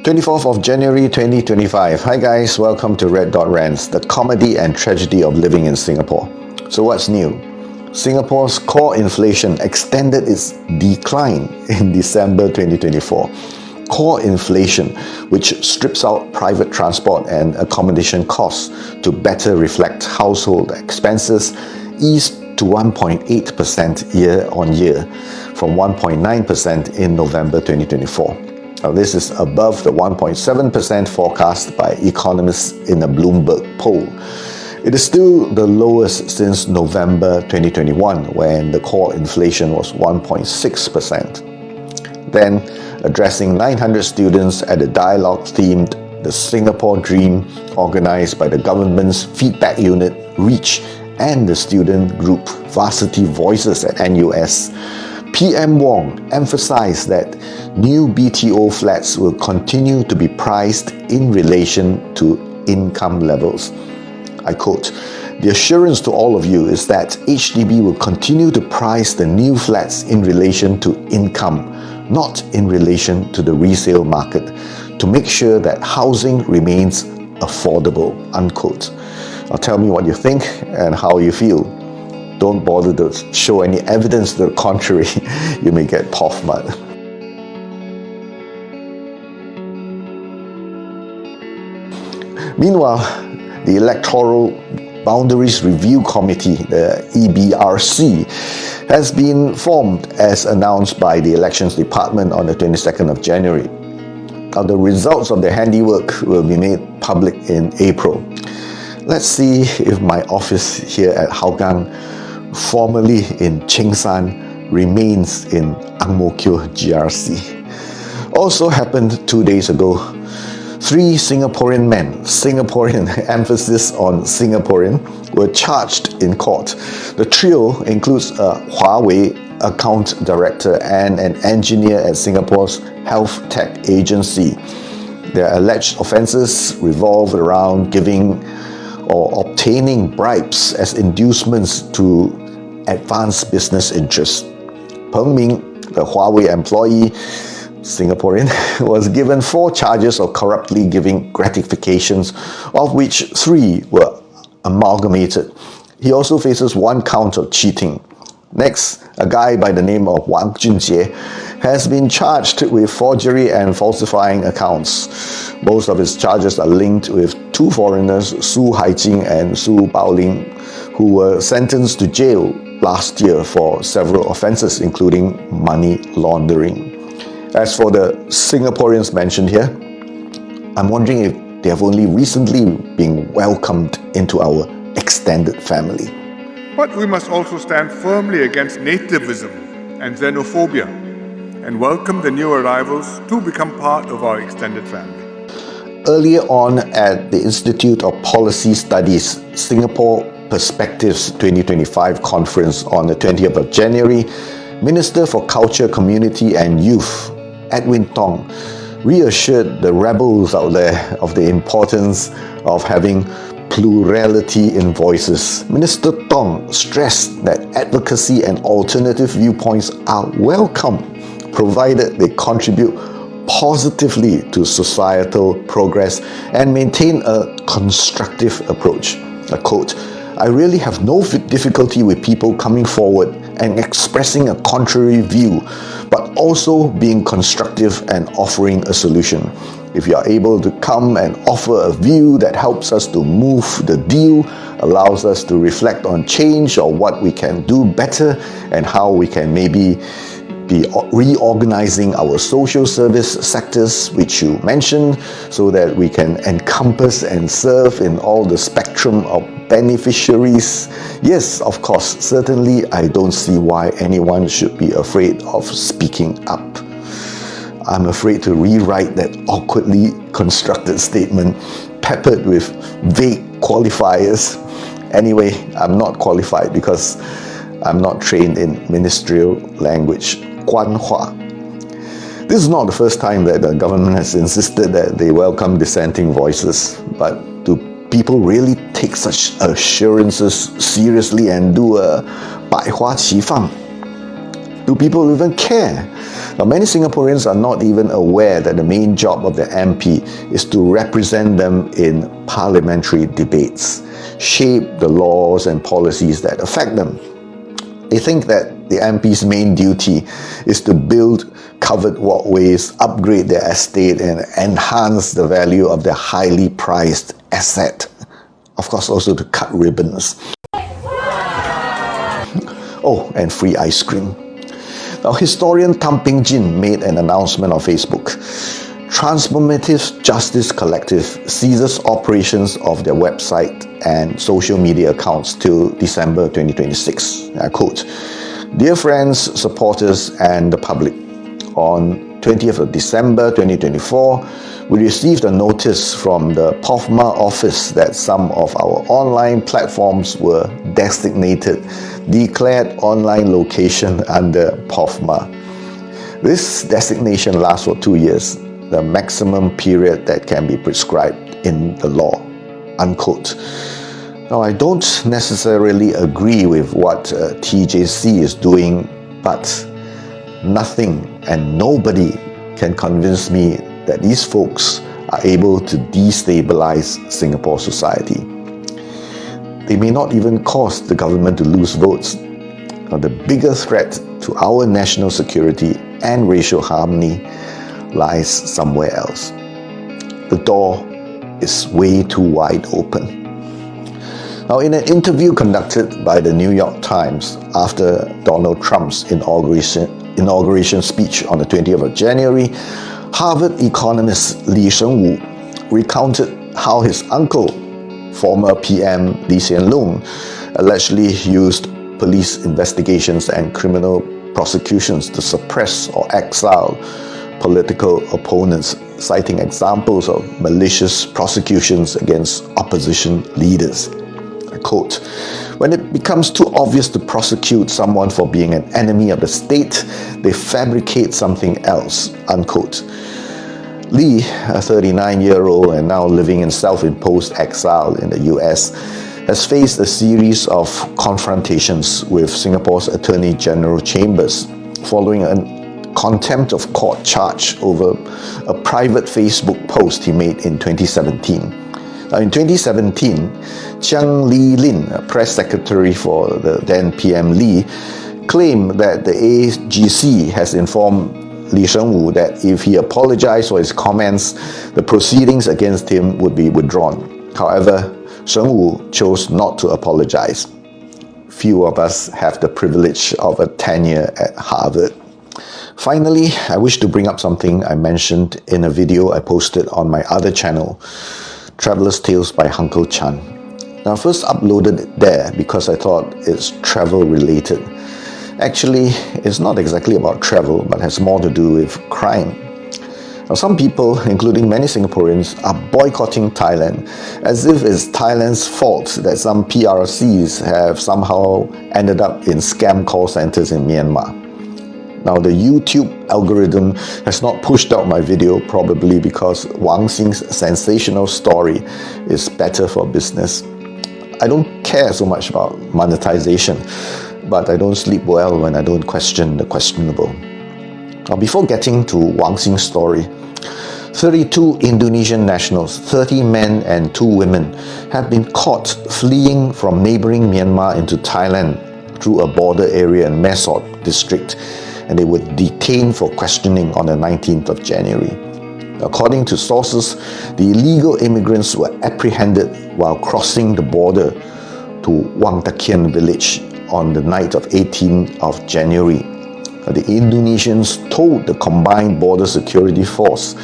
24th of January 2025. Hi guys, welcome to Rants, the comedy and tragedy of living in Singapore. So what's new? Singapore's core inflation extended its decline in December 2024. Core inflation, which strips out private transport and accommodation costs to better reflect household expenses, eased to 1.8% year-on-year from 1.9% in November 2024. Now, this is above the 1.7% forecast by economists in a Bloomberg poll. It is still the lowest since November 2021, when the core inflation was 1.6%. Then, addressing 900 students at a dialogue themed The Singapore Dream, organized by the government's feedback unit, REACH, and the student group Varsity Voices at NUS, PM Wong emphasized that new BTO flats will continue to be priced in relation to income levels. I quote, "The assurance to all of you is that HDB will continue to price the new flats in relation to income, not in relation to the resale market, to make sure that housing remains affordable," unquote. Now tell me what you think and how you feel. Don't bother to show any evidence to the contrary. You may get POF mud. Meanwhile, the Electoral Boundaries Review Committee, the EBRC, has been formed as announced by the Elections Department on the 22nd of January. Now, the results of their handiwork will be made public in April. Let's see if my office here at Hougang, formerly in Chengshan, remains in Ang Mo Kio GRC. Also happened 2 days ago. 3 Singaporean men, Singaporean, emphasis on Singaporean, were charged in court. The trio includes a Huawei account director and an engineer at Singapore's health tech agency. Their alleged offences revolve around giving or obtaining bribes as inducements to advance business interests. Peng Ming, the Huawei employee, Singaporean, was given 4 charges of corruptly giving gratifications, of which 3 were amalgamated. He also faces 1 count of cheating. Next, a guy by the name of Wang Junjie has been charged with forgery and falsifying accounts. Most of his charges are linked with 2 foreigners, Su Haijing and Su Baoling, who were sentenced to jail last year for several offences, including money laundering. As for the Singaporeans mentioned here, I'm wondering if they have only recently been welcomed into our extended family. But we must also stand firmly against nativism and xenophobia and welcome the new arrivals to become part of our extended family. Earlier on at the Institute of Policy Studies Singapore Perspectives 2025 conference on the 20th of January, Minister for Culture, Community and Youth, Edwin Tong, reassured the rebels out there of the importance of having plurality in voices. Minister Tong stressed that advocacy and alternative viewpoints are welcome, provided they contribute positively to societal progress and maintain a constructive approach. I quote, "I really have no difficulty with people coming forward and expressing a contrary view, but also being constructive and offering a solution. If you are able to come and offer a view that helps us to move the deal, allows us to reflect on change or what we can do better and how we can maybe be reorganizing our social service sectors, which you mentioned, so that we can encompass and serve in all the spectrum of beneficiaries. Yes, of course, certainly I don't see why anyone should be afraid of speaking up." I'm afraid to rewrite that awkwardly constructed statement, peppered with vague qualifiers. Anyway, I'm not qualified because I'm not trained in ministerial language. 官话. This is not the first time that the government has insisted that they welcome dissenting voices, but do people really take such assurances seriously and do a 百花齐放? Do people even care? Now, many Singaporeans are not even aware that the main job of the MP is to represent them in parliamentary debates, shape the laws and policies that affect them. They think that the MP's main duty is to build covered walkways, upgrade their estate, and enhance the value of their highly prized asset. Of course, also to cut ribbons. Oh, and free ice cream. Now, historian Tham Ping Jin made an announcement on Facebook. Transformative Justice Collective ceases operations of their website and social media accounts till December 2026. I quote, "Dear friends, supporters, and the public, on 20th of December 2024, we received a notice from the POFMA office that some of our online platforms were declared online location under POFMA. This designation lasts for 2 years, the maximum period that can be prescribed in the law," unquote. Now, I don't necessarily agree with what TJC is doing, but nothing and nobody can convince me that these folks are able to destabilize Singapore society. They may not even cause the government to lose votes. Now, the bigger threat to our national security and racial harmony lies somewhere else. The door is way too wide open. Now, in an interview conducted by the New York Times after Donald Trump's inauguration speech on the 20th of January, Harvard economist Lee Hsien Loong recounted how his uncle, former PM Lee Hsien Loong, allegedly used police investigations and criminal prosecutions to suppress or exile political opponents, citing examples of malicious prosecutions against opposition leaders. I quote, "When it becomes too obvious to prosecute someone for being an enemy of the state, they fabricate something else," unquote. Lee, a 39-year-old and now living in self-imposed exile in the US, has faced a series of confrontations with Singapore's Attorney General Chambers following a contempt of court charge over a private Facebook post he made in 2017. Now, in 2017, Chiang Lee Lin, a press secretary for the then PM Lee, claimed that the AGC has informed Lee Hsien Loong that if he apologized for his comments, the proceedings against him would be withdrawn. However, Hsien Loong chose not to apologize. Few of us have the privilege of a tenure at Harvard. Finally, I wish to bring up something I mentioned in a video I posted on my other channel, Traveller's Tales by Uncle Chan. Now, I first uploaded it there because I thought it's travel related. Actually, it's not exactly about travel, but has more to do with crime. Now, some people, including many Singaporeans, are boycotting Thailand as if it's Thailand's fault that some PRCs have somehow ended up in scam call centers in Myanmar. Now, the YouTube algorithm has not pushed out my video, probably because Wang Xing's sensational story is better for business. I don't care so much about monetization, but I don't sleep well when I don't question the questionable. Now, before getting to Wang Xing's story, 32 Indonesian nationals, 30 men and 2 women, have been caught fleeing from neighboring Myanmar into Thailand through a border area in Mesot district, and they were detained for questioning on the 19th of January. According to sources, the illegal immigrants were apprehended while crossing the border to Wang Takian village on the night of 18th of January. The Indonesians told the combined border security force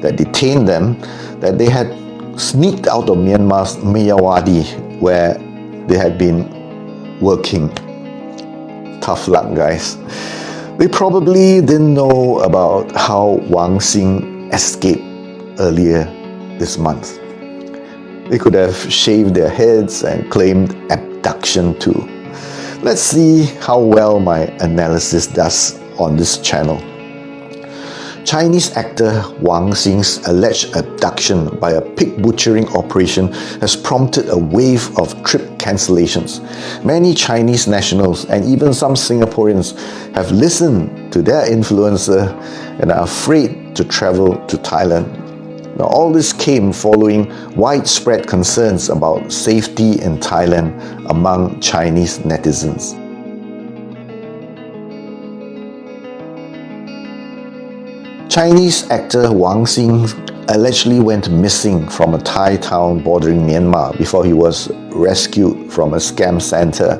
that detained them that they had sneaked out of Myanmar's Meyawadi, where they had been working. Tough luck, guys. They probably didn't know about how Wang Xing escaped earlier this month. They could have shaved their heads and claimed abduction too. Let's see how well my analysis does on this channel. Chinese actor Wang Xing's alleged abduction by a pig butchering operation has prompted a wave of trip cancellations. Many Chinese nationals and even some Singaporeans have listened to their influencer and are afraid to travel to Thailand. Now, all this came following widespread concerns about safety in Thailand among Chinese netizens. Chinese actor Wang Xing allegedly went missing from a Thai town bordering Myanmar before he was rescued from a scam center.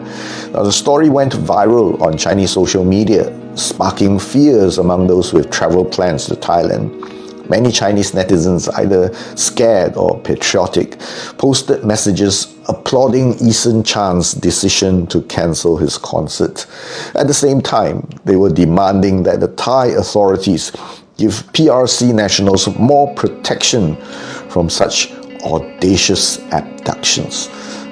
Now, the story went viral on Chinese social media, sparking fears among those with travel plans to Thailand. Many Chinese netizens, either scared or patriotic, posted messages applauding Lee Hsien Loong's decision to cancel his concert. At the same time, they were demanding that the Thai authorities give PRC nationals more protection from such audacious abductions.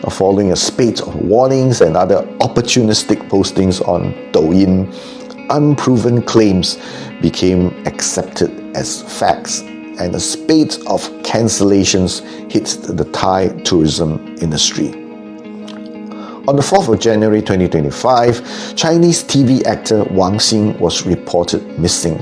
Following a spate of warnings and other opportunistic postings on Douyin, unproven claims became accepted as facts, and a spate of cancellations hit the Thai tourism industry. On the 4th of January 2025, Chinese TV actor Wang Xing was reported missing.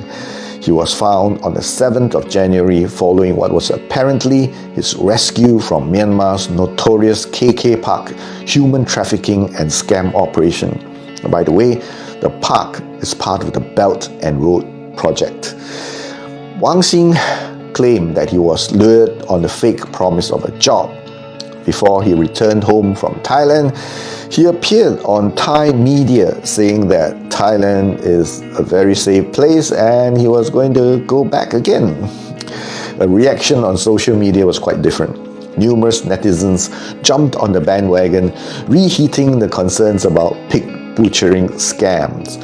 He was found on the 7th of January following what was apparently his rescue from Myanmar's notorious KK Park human trafficking and scam operation. By the way, the park is part of the Belt and Road project. Wang Xing claimed that he was lured on the fake promise of a job. Before he returned home from Thailand, he appeared on Thai media saying that Thailand is a very safe place and he was going to go back again. The reaction on social media was quite different. Numerous netizens jumped on the bandwagon, reheating the concerns about pig butchering scams.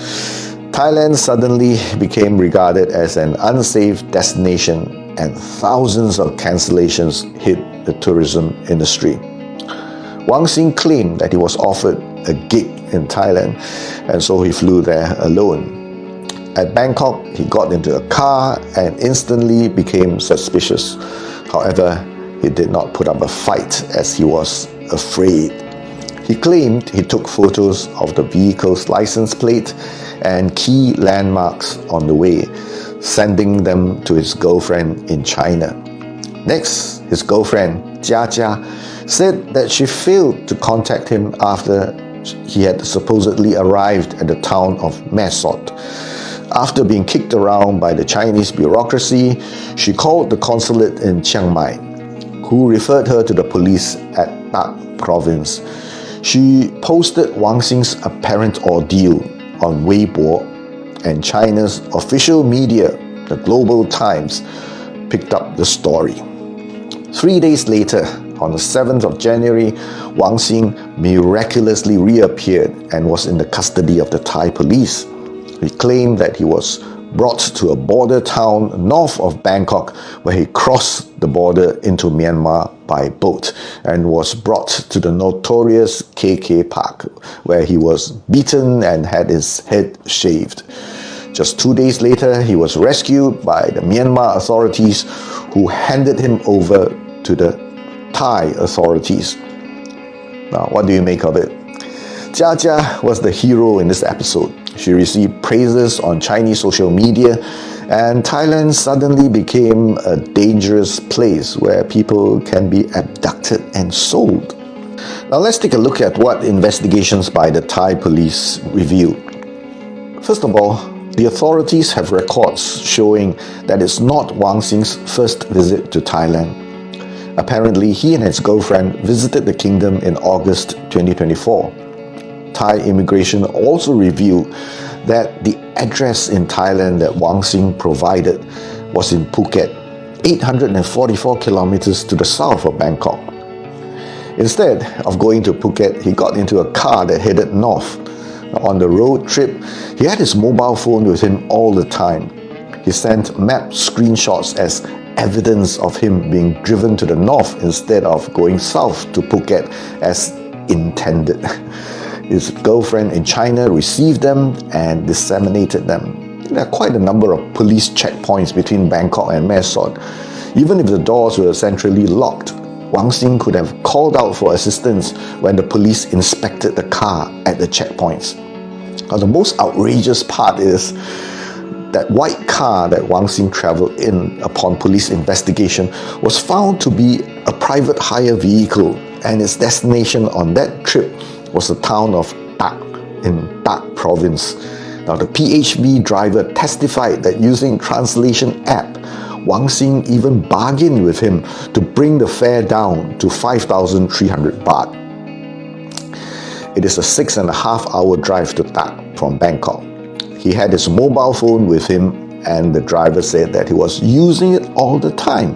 Thailand suddenly became regarded as an unsafe destination, and thousands of cancellations hit the tourism industry. Wang Xing claimed that he was offered a gig in Thailand, and so he flew there alone. At Bangkok, he got into a car and instantly became suspicious. However, he did not put up a fight as he was afraid. He claimed he took photos of the vehicle's license plate and key landmarks on the way, sending them to his girlfriend in China. Next, his girlfriend, Jia said that she failed to contact him after he had supposedly arrived at the town of Mae Sot. After being kicked around by the Chinese bureaucracy, she called the consulate in Chiang Mai, who referred her to the police at Tak province. She posted Wang Xing's apparent ordeal on Weibo, and China's official media, the Global Times, picked up the story. 3 days later, on the 7th of January, Wang Xing miraculously reappeared and was in the custody of the Thai police. He claimed that he was brought to a border town north of Bangkok, where he crossed the border into Myanmar by boat and was brought to the notorious KK Park, where he was beaten and had his head shaved. Just 2 days later, he was rescued by the Myanmar authorities, who handed him over to the Thai authorities. Now, what do you make of it? Jia was the hero in this episode. She received praises on Chinese social media, and Thailand suddenly became a dangerous place where people can be abducted and sold. Now let's take a look at what investigations by the Thai police revealed. First of all, the authorities have records showing that it's not Wang Xing's first visit to Thailand. Apparently, he and his girlfriend visited the kingdom in August 2024. Thai immigration also revealed that the address in Thailand that Wang Xing provided was in Phuket, 844 kilometers to the south of Bangkok. Instead of going to Phuket, he got into a car that headed north. On the road trip, he had his mobile phone with him all the time. He sent map screenshots as evidence of him being driven to the north instead of going south to Phuket as intended. His girlfriend in China received them and disseminated them. There are quite a number of police checkpoints between Bangkok and Mae Sot. Even if the doors were centrally locked, Wang Xing could have called out for assistance when the police inspected the car at the checkpoints. Now, the most outrageous part is that white car that Wang Xing travelled in upon police investigation was found to be a private hire vehicle, and its destination on that trip was the town of Tak in Tak province. Now, the PHV driver testified that using translation app, Wang Xing even bargained with him to bring the fare down to 5,300 baht. It is a 6.5-hour drive to Tak from Bangkok. He had his mobile phone with him, and the driver said that he was using it all the time.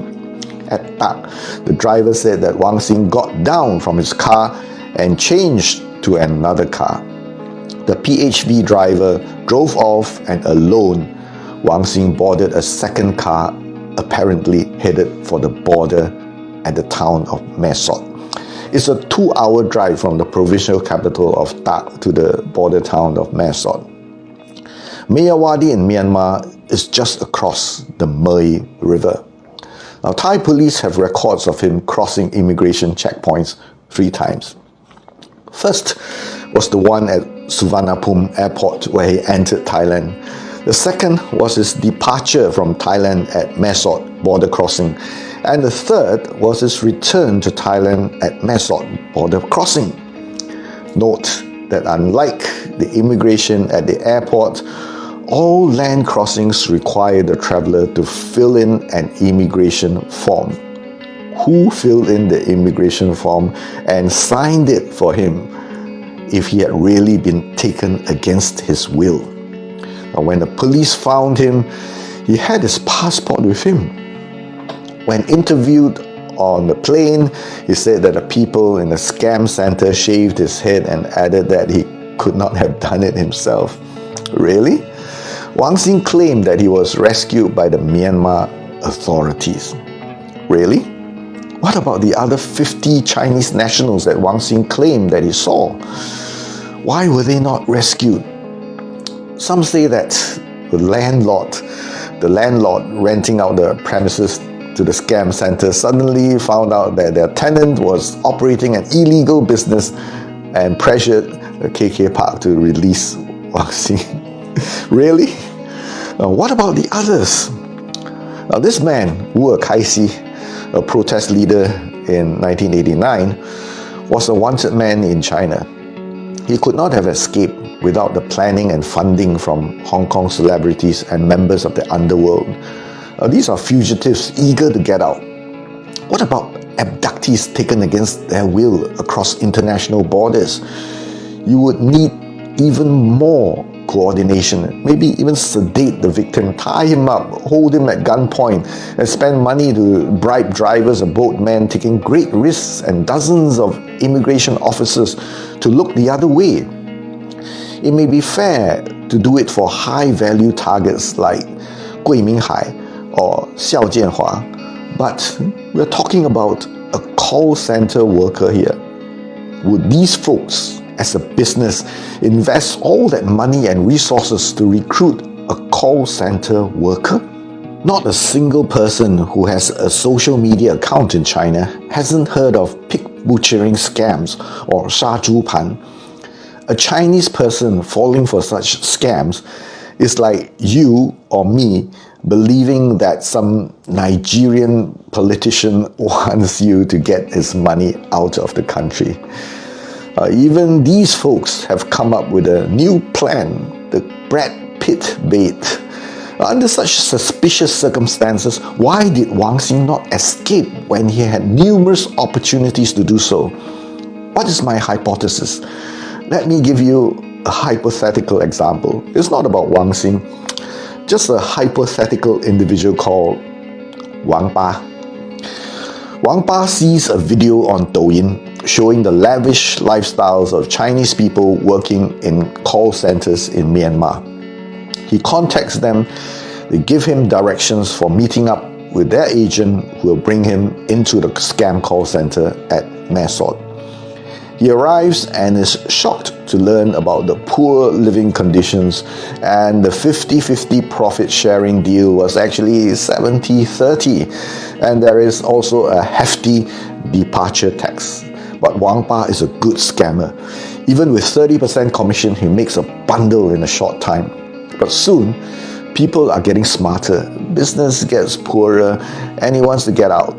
At Tak, the driver said that Wang Xing got down from his car and changed to another car. The PHV driver drove off, and alone, Wang Xing boarded a second car, apparently headed for the border at the town of Mae Sot. It's a 2-hour drive from the provincial capital of Tak to the border town of Mae Sot. Meyawadi in Myanmar is just across the Murray River. Now, Thai police have records of him crossing immigration checkpoints 3 times. First was the one at Suvarnabhumi Airport where he entered Thailand. The second was his departure from Thailand at Mae Sot border crossing. And the third was his return to Thailand at Mae Sot border crossing. Note that unlike the immigration at the airport, all land crossings require the traveller to fill in an immigration form. Who filled in the immigration form and signed it for him if he had really been taken against his will? Now, when the police found him, he had his passport with him. When interviewed on the plane, he said that the people in the scam center shaved his head and added that he could not have done it himself. Really? Wang Xing claimed that he was rescued by the Myanmar authorities. Really? What about the other 50 Chinese nationals that Wang Xing claimed that he saw? Why were they not rescued? Some say that the landlord renting out the premises to the scam center suddenly found out that their tenant was operating an illegal business and pressured the KK Park to release Wang Xing. Really? What about the others? Now, this man, Wu Kaisi, a protest leader in 1989, was a wanted man in China. He could not have escaped without the planning and funding from Hong Kong celebrities and members of the underworld. These are fugitives eager to get out. What about abductees taken against their will across international borders? You would need even more coordination, maybe even sedate the victim, tie him up, hold him at gunpoint, and spend money to bribe drivers and boatmen, taking great risks, and dozens of immigration officers to look the other way. It may be fair to do it for high-value targets like Gui Minghai or Xiao Jianhua, but we're talking about a call center worker here. Would these folks, as a business, invest all that money and resources to recruit a call center worker? Not a single person who has a social media account in China hasn't heard of pig butchering scams or sha zhu pan. A Chinese person falling for such scams is like you or me believing that some Nigerian politician wants you to get his money out of the country. Even these folks have come up with a new plan, the Brad Pitt bait. Under such suspicious circumstances, why did Wang Xing not escape when he had numerous opportunities to do so? What is my hypothesis? Let me give you a hypothetical example. It's not about Wang Xing, just a hypothetical individual called Wang Pa. Wang Pa sees a video on Douyin showing the lavish lifestyles of Chinese people working in call centers in Myanmar. He contacts them, they give him directions for meeting up with their agent who will bring him into the scam call center at Mae Sot. He arrives and is shocked to learn about the poor living conditions, and the 50-50 profit sharing deal was actually 70-30, and there is also a hefty departure tax. But Wang Pa is a good scammer. Even with 30% commission, he makes a bundle in a short time. But soon, people are getting smarter, business gets poorer, and he wants to get out.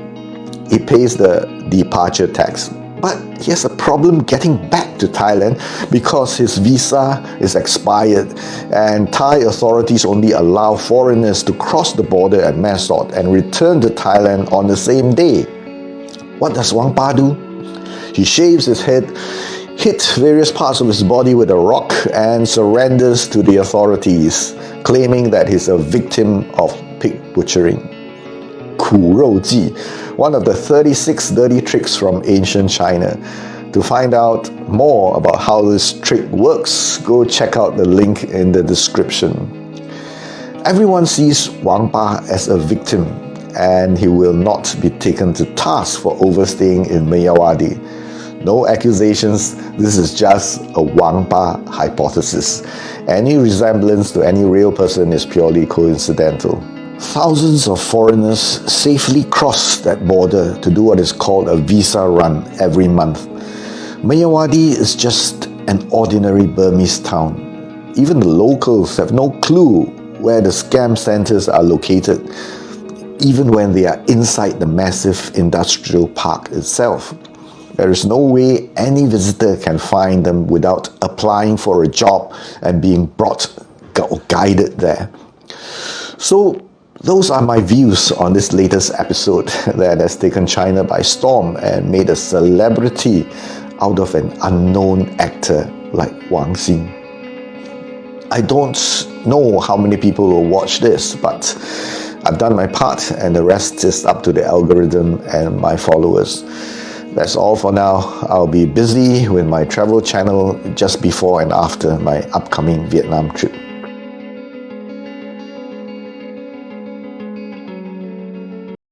He pays the departure tax. But he has a problem getting back to Thailand because his visa is expired, and Thai authorities only allow foreigners to cross the border at Mae Sot and return to Thailand on the same day. What does Wang Pa do? He shaves his head, hits various parts of his body with a rock, and surrenders to the authorities, claiming that he's a victim of pig butchering. 苦肉计, one of the 36 dirty tricks from ancient China. To find out more about how this trick works, go check out the link in the description. Everyone sees Wang Pa as a victim, and he will not be taken to task for overstaying in Meyawadi. No accusations, this is just a Wang Pa hypothesis. Any resemblance to any real person is purely coincidental. Thousands of foreigners safely cross that border to do what is called a visa run every month. Meyawadi is just an ordinary Burmese town. Even the locals have no clue where the scam centers are located, even when they are inside the massive industrial park itself. There is no way any visitor can find them without applying for a job and being brought or guided there. So, those are my views on this latest episode that has taken China by storm and made a celebrity out of an unknown actor like Wang Xin. I don't know how many people will watch this, but I've done my part, and the rest is up to the algorithm and my followers. That's all for now. I'll be busy with my travel channel just before and after my upcoming Vietnam trip.